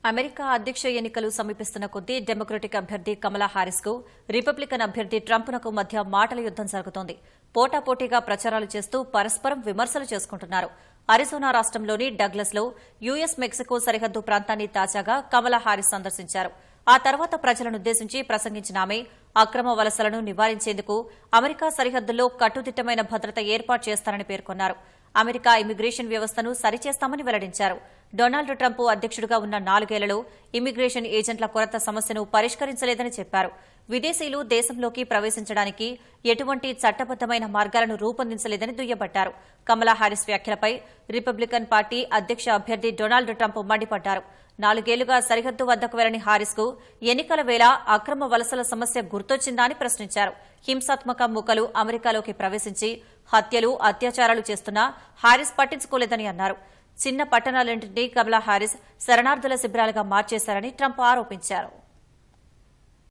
America అధ్యక్ష ఎన్నికలు సమీపిస్తున్న కొద్దీ డెమోక్రటిక్ అభ్యర్థి కమలా హారిస్ కు రిపబ్లికన్ అభ్యర్థి ట్రంప్నకు మధ్య మాటల యుద్దం జరుగుతోంది. పోటాపోటీగా ప్రచారాలు చేస్తూ పరస్పరం విమర్శలు చేసుకుంటున్నారు. అరిజోనా రాష్ట్రంలోని డగ్లస్ లో యుఎస్ మెక్సికో సరిహద్దు ప్రాంతాన్ని తాజాగా కమలా హారిస్ సందర్శించారు. ఆ తర్వాత ప్రజలనుద్దేశించి ప్రసంగించిన ఆమె అక్రమ వలసలను నివారించేందుకు అమెరికా సరిహద్దుల్లో కట్టుదిట్టమైన భద్రత ఏర్పాటు చేస్తారని పేర్కొన్నారు. అమెరికా ఇమిగ్రేషన్ వ్యవస్థను సరిచేస్తామని వెల్లడించారు. డొనాల్డ్ ట్రంప్ అధ్యక్షుడిగా ఉన్న 4 ఏళ్లలో ఇమిగ్రేషన్ ఏజెంట్ల కొరత సమస్యను పరిష్కరించలేదని చెప్పారు. విదేశీయులు దేశంలోకి ప్రవేశించడానికి ఎటువంటి చట్టబద్దమైన మార్గాలను రూపొందించలేదని దుయ్యబట్టారు. కమలా హారిస్ వ్యాఖ్యలపై రిపబ్లికన్ పార్టీ అధ్యక్ష అభ్యర్థి డొనాల్డ్ ట్రంప్ మండిపడ్డారు. 4 ఏళ్లుగా సరిహద్దు వద్దకు వెళ్లని హారిస్ కు ఎన్నికల వేళ అక్రమ వలసల సమస్య గుర్తొచ్చిందా అని ప్రశ్నించారు. హింసాత్మక మూకలు అమెరికాలోకి ప్రవేశించి హత్యలు, అత్యాచారాలు చేస్తున్నా హారిస్ పట్టించుకోలేదని అన్నారు. చిన్న పట్టణాలన్నింటినీ కమలా హారిస్ శరణార్థుల శిబిరాలుగా మార్చేశారని ట్రంప్ ఆరోపించారు.